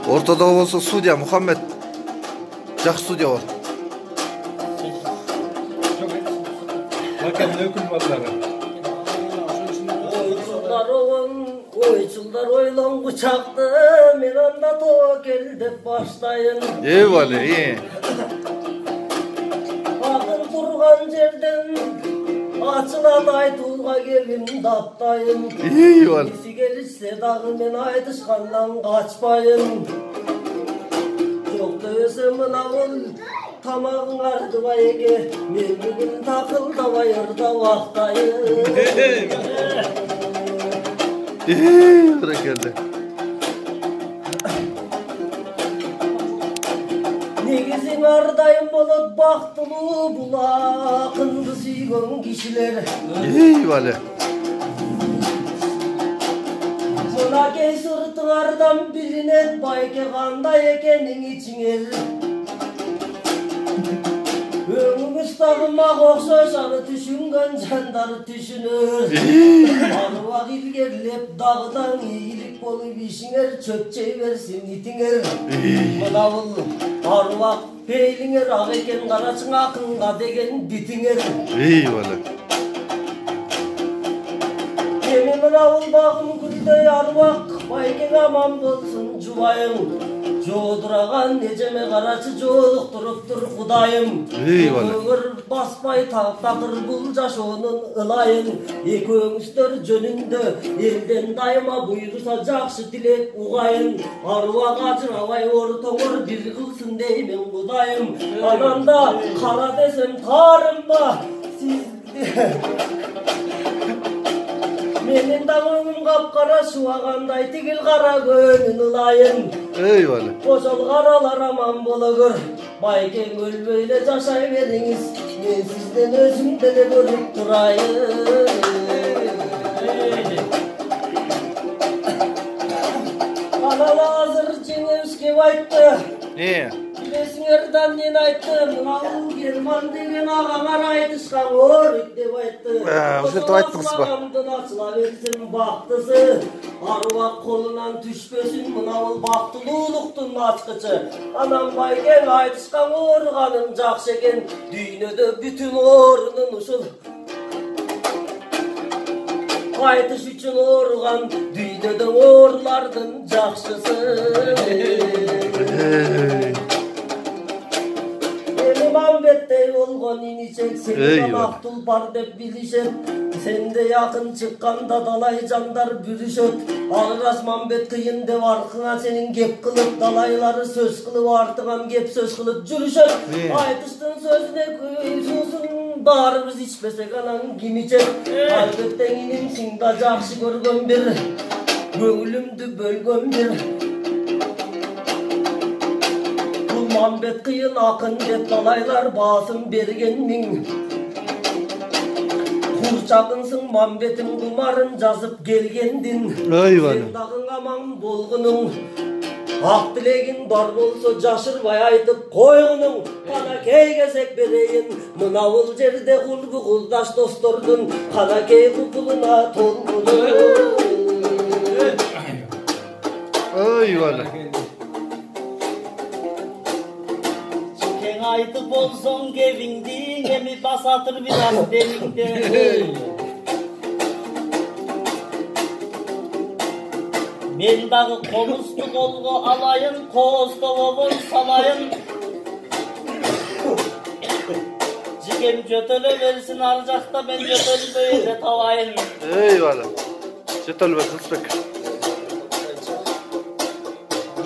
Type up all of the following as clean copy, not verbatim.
Ortada olsa Sudiya Muhammed. Жақсы студия бар. Bakın ne kullanmaları. Oyçullar oylangıçaktı, men anda tokel dep başlayın. Vale, iyi. Akın turgan жерden açılan aytulga gelin daptayın. İyi vale. Kisi gelişse dağı men aytışkandan kaçpayın. Jokta ösem lavul tamağın ardыбай эке, мен бүгүн такылдабай ырда вактайын. Bırakırdı. Негизиң ардайым болот бактылуу бул акынды сүйгөн кишилер. Vale. Мынакей сыртыңардан билинет байке кандай экениң ичиңер. Öңүңүз дагы мага окшош, аны түшүнгөн жандар түшүнөр. Арбак илгерлеп дагыдан ийилик болуп ишиңер чөпчөй берсин итиңер. Мына бул арбак пейлиңер ак экен, карачың акынга деген битиңер. Vale. Эми мына бул багым гүлдөй арбак, байкең аман болсун жубайың. Жодыраган нежеме карачы жолуктуруптур Кудайым. Көңүр баспай такыр бул жашоонун ылайын. Экөөңүздөр жөнүндө элден дайыма буйруса жакшы тилек угайын. Арбак ажырабай ортоңор бир кылсын деймин Кудайым. Анан да кара десем тарымба сизди. Менин даңыңым капкара шуагандай тигил кара көнүн ылайын. Vale. Ошол каралар аман болгор. Байкең өлбөй эле жашай бериңиз. Мен сизден өзүмдү эле көрүп турайын. Анан азыр жеңебизге айтты. Билесиңерден мен айттым, ал Герман деген агаңар айтышкан орик деп айтты. Ошентип айттыңыз ба? Агамдын ачыла берсин бактысы, арбак колунан түшпөсүн, мына бул бактылуулуктун ачкычы. Анан байкең айтышкан ооруганым жакшы экен, дүйнөдө бүтүн оорунун ушул. Айтыш үчүн ооруган дүйнөдө оорулардын жакшысы. Мамбеттей болгон иничек сенде мактул бар деп билишет. Сенде якын чыкканда далай жандар бүрүшөт. Алырас Мамбет кыйын деп аркыңа сенин кеп кылып, далайлары сөз кылып артыңан кеп сөз кылып жүрүшөт. Айтыштын сөзүнө суусун баарыбыз ичпесек анан ким ичет? Албетте инимсиң да жакшы көргөн бир, көңүлүмдү бөлгөн бир. Мамбет кыйын акын деп далайлар баасын берген миң. Курчагынсың Мамбетиң кумарын жазып келгендин. Сен дагы аман болгунуң, ак тилегиң бар болсо жашырбай айтып койгунуң. Канакей кезек берейин, мына бул жерде курбу кулдаш достордун канакей купулуна толгунуң. Vale. Айтып болсоң кебиңдиң, эми басатыр бир аз демиңде. Мен дагы комузду колго алайын, коозтобобон салайын. Жигем жөтөлө берсин ар жакта, мен жөтөлбөй эле табайын. Vale. Жөтөлбө кылсбек.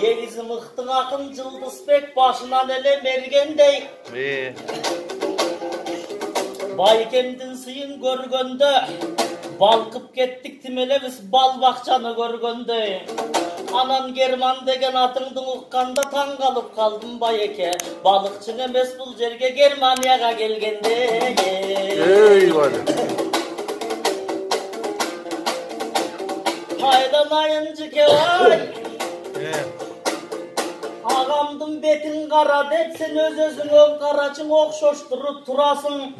Негизи мыктың акын Жылдызбек башынан эле мергендей. Байкемдин сыйын көргөндө балкып кеттик тимелебиз бал бакчаны көргөндөй. Анан Герман деген атыңды укканда таң калып калдым байеке. Балыкчы эмес бул жерге Германияга келгенде. Vale. Кайданайын жике ай. Аgamdın betin kara деп, sen öz-özüңө карачың окшоштуруп турасың.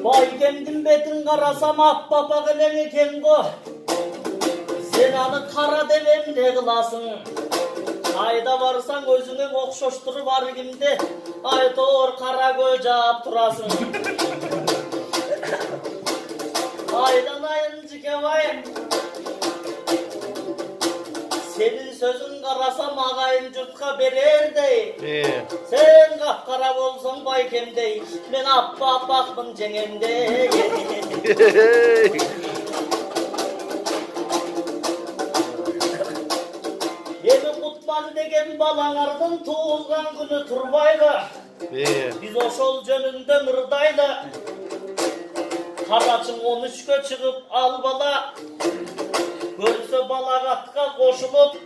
Байкемдин бетин карасам аппапак элең экен го. Sen anı kara demem ne kılasın? Ayda varsan özüne okşoşturu var kimde? Aytor kara göz jap turasın. Aydan ayıncı kevay. Senin sözün karasam ağayın cürtka berer dey. Sen kapkara bolsun baykem dey. Men appa bakmın cengende. Emi Kutman degen balаңardın tuğulgan günü turbaylı. Biz oşol jönünde nırdaylı. Karaçın 13'e çıkıp al bala. Görse balagatka koşulup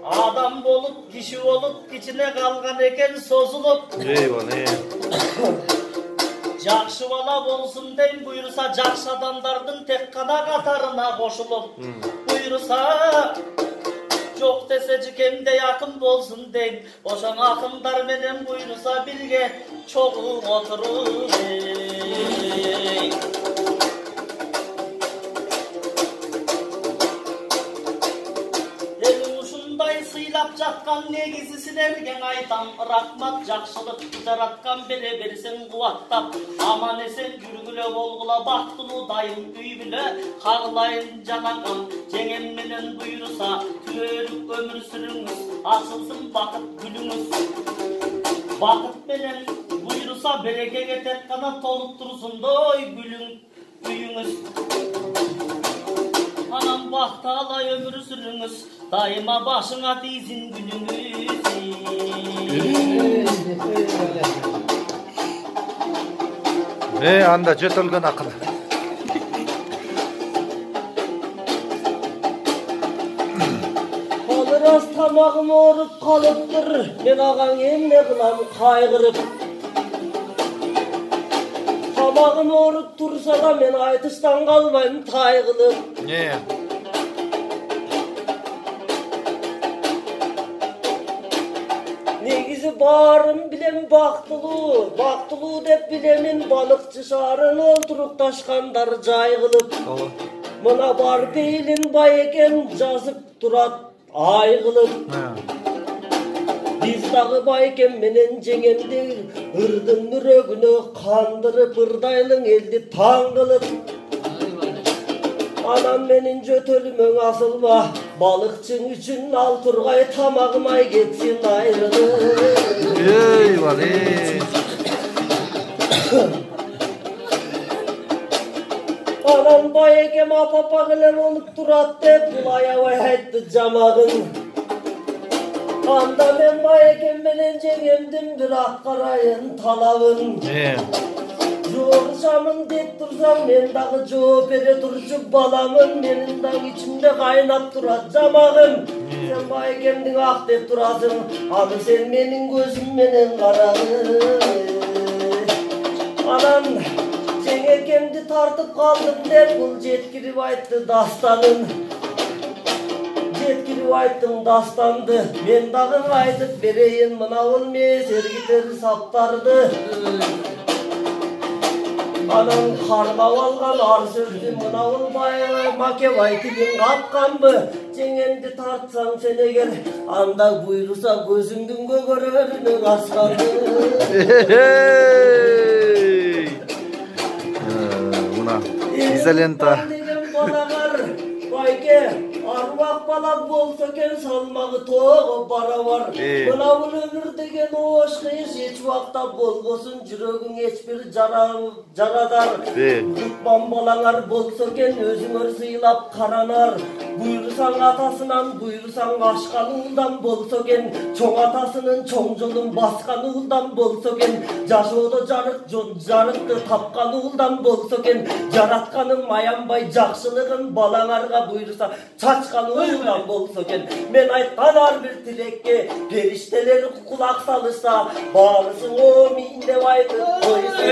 adam bolup kişi olup içine kalgan eken sozulup jakşı bala bolsun den buyursa jakşı adamdardın tek kana katarına koşulup buyursa çok dese cikemde yakın bolsun den boşan akımdar menen buyursa bilge çoğu oturur Sıylap jatkan negizisini ergen aytam rahmat jakşılık jaratkan bere bersin kuvattap aman esen жүргүлө болгула бактылуу дайым үй биле кагылайын жанагам жеңем менен буйруса түбөлүк өмүр сүрүңүз ачылсын бакыт гүлүңүз бакыт менен буйруса берекеге тек гана толуп турсундой үйүңүз Anam bahtala ömür sürünüz, daima başına dizin gününüz. Anda jötölgөн akın. Biraz tamağım orup kalıptır, ben ağam emne kılam kaygırıp. Tamağım orup tursa da ben aytıştan kalmayım taygılıp. Negizi barım bilem baktıluu dep bilemin balıkçı şarın olturup taşkanдар jaygılıp. Mına bar beylin bay eken жазıp turat aygılıp. Biz dağı bayken menen jеңемди ırdın nürögünü kandırıp ırdaylın eldi tangılıp. Anam menin jötölümün asılma balıkçın üçün al turgay tamağım ay ketsin ayrılıp. Eyvallah. Anam baykem apapagılar olup turat dep bulaya aytdı jamagın. Anda men baykem menen jеңемdim bir akkarayın talabın. Joğuşamın dep tursam men dagı жооп бере turçu balamın menin dagı içimde kaynap turat jamagım. Sen baykemdin ak dep turasın, anı sen menin gözüm menen karagın. Anam jеңекемdi tartıp kaldım dep bul jetkirip aytты dastanın. Jetkirip ayttım dastandı, men dagı aytıp bereyin mınavul mesergiter saptardı. Anam kargap algan ar sözdü mınavul make baytibin kapkanbı. Jеңемdi tartsaң sen eger, anda buyursa gözüңdün kөгөрөрүнө askandı. İzolenta. Bayke, arvaq balak bolsa ken salmağı toğu bara var. Mına bu ömür degen oş kıyış hiç vakta bolgosun jürögüň hiçbir jaradar. Tutman balalar bolsa ken özüңөр sıylap karanar. Buyursaň atasынан, buyursaň aşkan uğuldan bolsa ken, çoň atasının çoň jolun baskan uğuldan bolsa ken, jaşoodо jarыкты tapkan uğuldan bolsa ken, jaratkanın mayanbay jakşılygyn balaňarga buyursa çaçkan uğuldan bolsa ken, men aytkan har bir tilekke perişteler kulak salışsa, barısın o min dep aytyp koysa.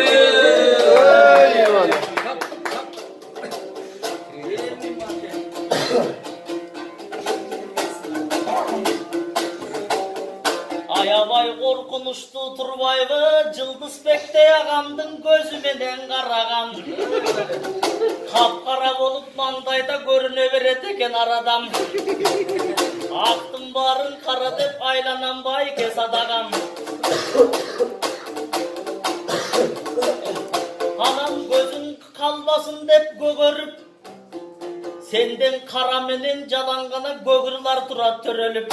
Ayabay korkunuştu turbaylı, Jıldızbekte ağamdın gözü menen karagan. Kapkara bolup man Ошондайда көрүнө берет экен арадам. Актын барын кара деп айланам байке садагам. Анам көзүн калбасын деп көгөрүп, сенден кара менен жалаңгана көгүрлар турат төрөлүп.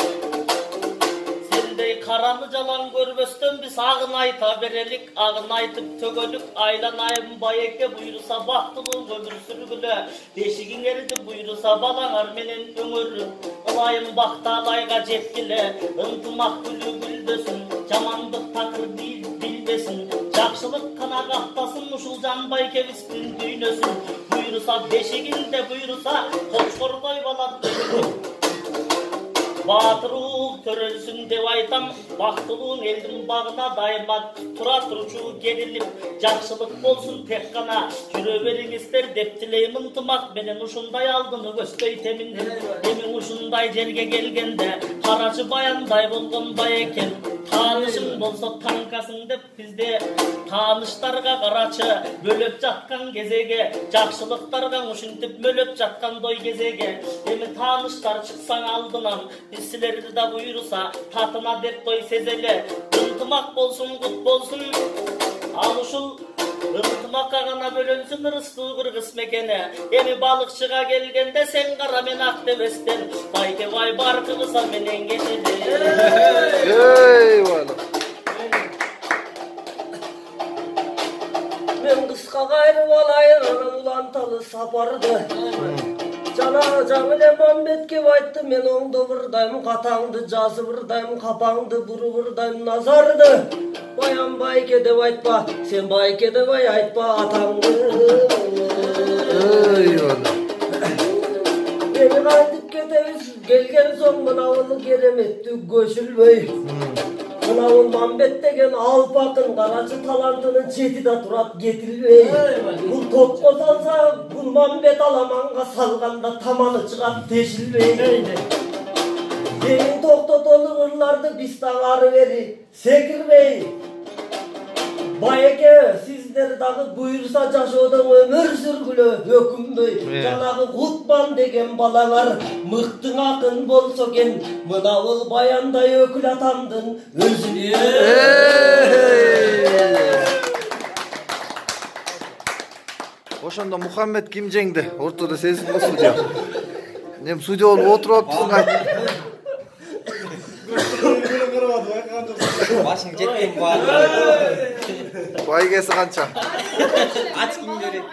Сендей караны жалаң көрбөстөн биз агын айта берелик, агын айтып төгөлүк. Айланайым байекке буйруса бактылуу өмүр сүргүлө. Бешигиңерди буйруса балаңар менен өңөрүп. Ылайым бакталайга жеткиле, ынтымак күлүү гүлдөсүн, жамандык такыр билбесин. Жакшылык канак аттасын ушул жан байкебиздин дүйнөсүн. Буйруса бешигинде буйруса, кошкордой бала дүйнөсүн. Батыруу төрөлсүн деп айтам, бактылуу элдин багына дайыма тура турчу керилип, жакшылык болсун тек гана жүрө бериңиздер деп тилейм ынтымак менен ушундай алдыны көздөй темин. Эми ушундай жерге келгенде карачы баяндай болгон байекен. Таанышың болсо танкасың деп бизде тааныштарга карачы бөлөп жаткан кезеге, жакшылыктарга ушинтип мөлөп жаткандой кезеге. Эми тааныштар чыксаң алдынан, биз силерди да буйруса татына деп той сезеле. Ынтымак болсун, кут болсун. Ал ушул ынтымакка гана бөлөнсүн ырыстуу кыргыз мекени. Эми балыкчыга келгенде сен кара мен ак дебестен, Байкебай бар кыргыза менен кетели. Ey valla. Мен кыска кайрып алайын уланталы сапарды. Жана жаңыле Мамбетке айтты, мен оңдо бырдайм катаңды, жазы бырдайм капаңды, буру бырдайм назарды. Баян байке деп айтпа, сен байке деп айтпа атаңды. Ey valla. Эми кайтып кетебиз, келген соң мынауны кереметти көшүлбөй. Мынауын Мамбет деген алпакын карачы талантынын чети да турат кетилбей. Бул топко салса, бул Мамбет аламанга салганда таманы чыгат тешилбей. Эми токтотолу ырларды биз дагы ары бери секирбей. Байеке, сиздер дагы буйруса жашоодон өмүр сүргүлө өкүнбөй. Жанагы Кутман деген балаңар мыктың акын болсо экен, мынабыл баяндай өкүл атамдын өзүнө. Ошондо Мухаммед ким жеңди? Ортодо сенсиң го судья. Эми судья болуп отуруп атпысың айт. Башың жеткен бар. Байгеси канча? Ач ким берет?